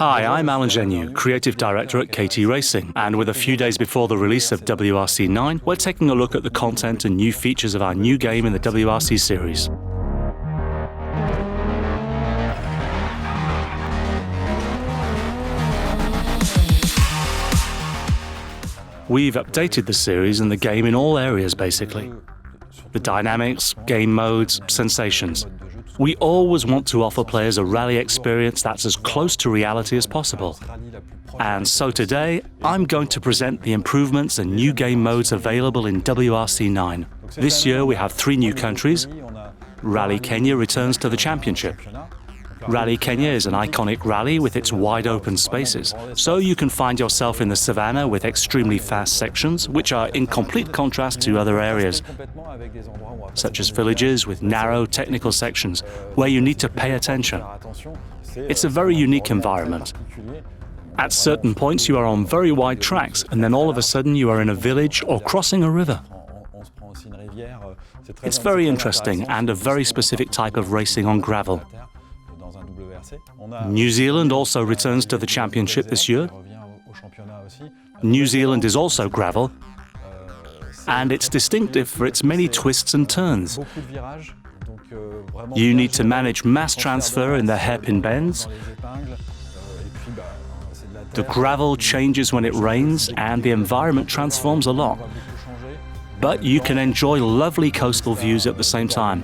Hi, I'm Alan Genu, Creative Director at KT Racing, and with a few days before the release of WRC 9, we're taking a look at the content and new features of our new game in the WRC series. We've updated the series and the game in all areas, basically. The dynamics, game modes, sensations. We always want to offer players a rally experience that's as close to reality as possible. And so today, I'm going to present the improvements and new game modes available in WRC 9. This year we have 3 new countries. Rally Kenya returns to the championship. Rally Kenya is an iconic rally with its wide open spaces, so you can find yourself in the savannah with extremely fast sections, which are in complete contrast to other areas, such as villages with narrow technical sections, where you need to pay attention. It's a very unique environment. At certain points you are on very wide tracks, and then all of a sudden you are in a village or crossing a river. It's very interesting and a very specific type of racing on gravel. New Zealand also returns to the championship this year. New Zealand is also gravel, and it's distinctive for its many twists and turns. You need to manage mass transfer in the hairpin bends. The gravel changes when it rains, and the environment transforms a lot. But you can enjoy lovely coastal views at the same time.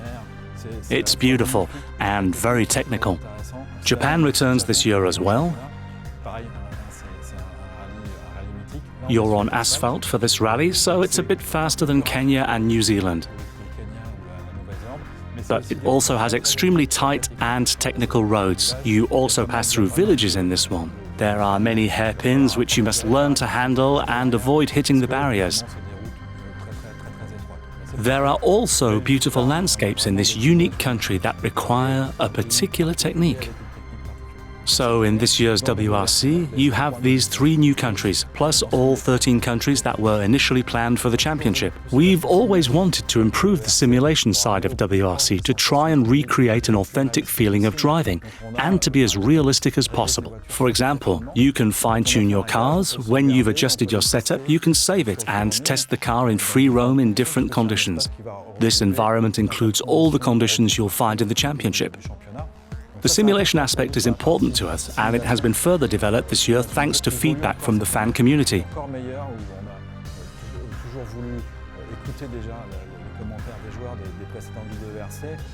It's beautiful and very technical. Japan returns this year as well. You're on asphalt for this rally, so it's a bit faster than Kenya and New Zealand. But it also has extremely tight and technical roads. You also pass through villages in this one. There are many hairpins which you must learn to handle and avoid hitting the barriers. There are also beautiful landscapes in this unique country that require a particular technique. So in this year's WRC, you have these 3 new countries, plus all 13 countries that were initially planned for the championship. We've always wanted to improve the simulation side of WRC to try and recreate an authentic feeling of driving, and to be as realistic as possible. For example, you can fine-tune your cars. When you've adjusted your setup, you can save it and test the car in free roam in different conditions. This environment includes all the conditions you'll find in the championship. The simulation aspect is important to us, and it has been further developed this year thanks to feedback from the fan community.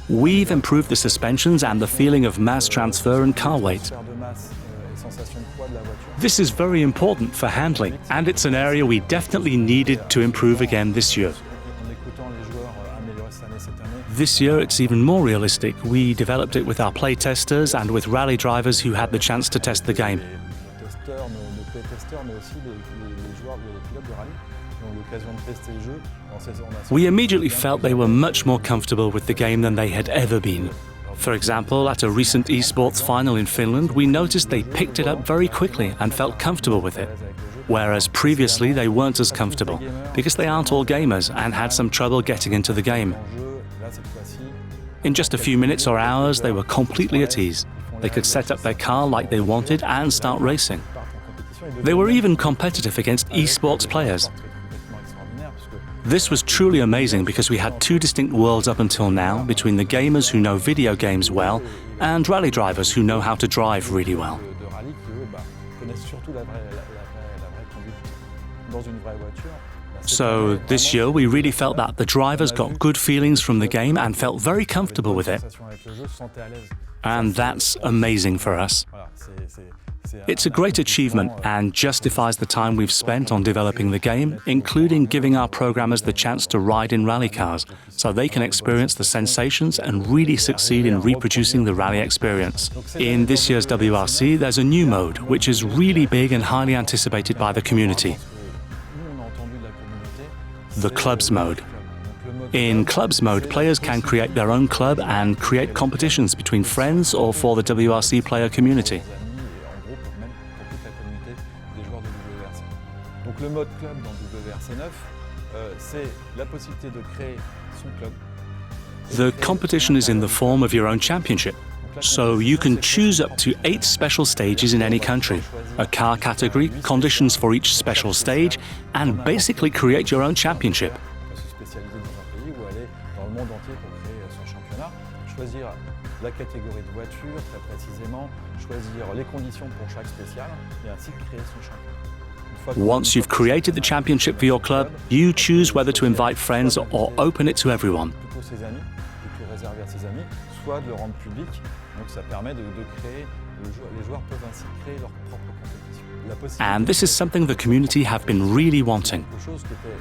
We've improved the suspensions and the feeling of mass transfer and car weight. This is very important for handling, and it's an area we definitely needed to improve again this year. This year it's even more realistic. We developed it with our play testers and with rally drivers who had the chance to test the game. We immediately felt they were much more comfortable with the game than they had ever been. For example, at a recent eSports final in Finland, we noticed they picked it up very quickly and felt comfortable with it. Whereas previously they weren't as comfortable, because they aren't all gamers and had some trouble getting into the game. In just a few minutes or hours, they were completely at ease. They could set up their car like they wanted and start racing. They were even competitive against eSports players. This was truly amazing because we had 2 distinct worlds up until now, between the gamers who know video games well and rally drivers who know how to drive really well. So this year we really felt that the drivers got good feelings from the game and felt very comfortable with it. And that's amazing for us. It's a great achievement and justifies the time we've spent on developing the game, including giving our programmers the chance to ride in rally cars, so they can experience the sensations and really succeed in reproducing the rally experience. In this year's WRC, there's a new mode, which is really big and highly anticipated by the community. The Clubs mode. In Clubs mode, players can create their own club and create competitions between friends or for the WRC player community. The competition is in the form of your own championship. So you can choose up to 8 special stages in any country, a car category, conditions for each special stage, and basically create your own championship. La catégorie de voiture, très précisément, choisir les conditions pour chaque spécial et ainsi créer son championnat. Once you've created the championship for your club, you choose whether to invite friends or open it to everyone. Plutôt ses amis, plutôt réservé à ses amis, soit de le rendre public. Donc ça permet de créer, les joueurs peuvent ainsi créer leur propre compétition. And this is something the community have been really wanting. Quelque chose qui était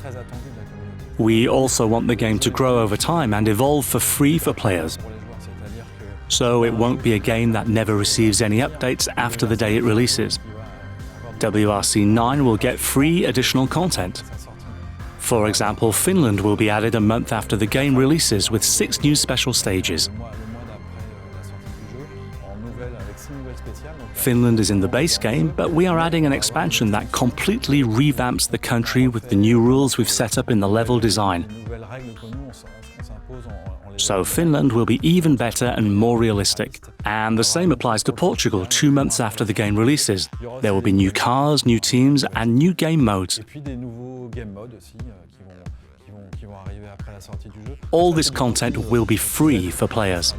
très attendu de la communauté. We also want the game to grow over time and evolve for free for players. So it won't be a game that never receives any updates after the day it releases. WRC 9 will get free additional content. For example, Finland will be added a month after the game releases with 6 new special stages. Finland is in the base game, but we are adding an expansion that completely revamps the country with the new rules we've set up in the level design. So Finland will be even better and more realistic. And the same applies to Portugal 2 months after the game releases. There will be new cars, new teams, and new game modes. All this content will be free for players.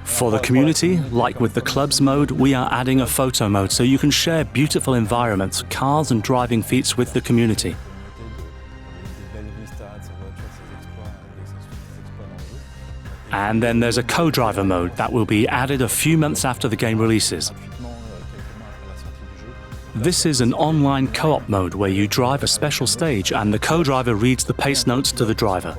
For the community, like with the clubs mode, we are adding a photo mode so you can share beautiful environments, cars and driving feats with the community. And then there's a co-driver mode that will be added a few months after the game releases. This is an online co-op mode where you drive a special stage and the co-driver reads the pace notes to the driver.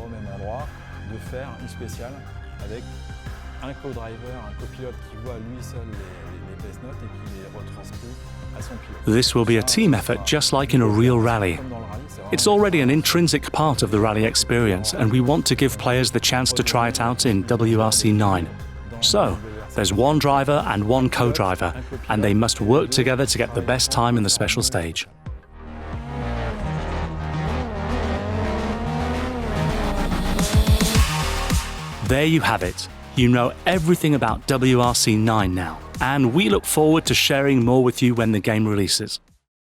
This will be a team effort just like in a real rally. It's already an intrinsic part of the rally experience, and we want to give players the chance to try it out in WRC 9. So, there's one driver and one co-driver, and they must work together to get the best time in the special stage. There you have it. You know everything about WRC 9 now, and we look forward to sharing more with you when the game releases.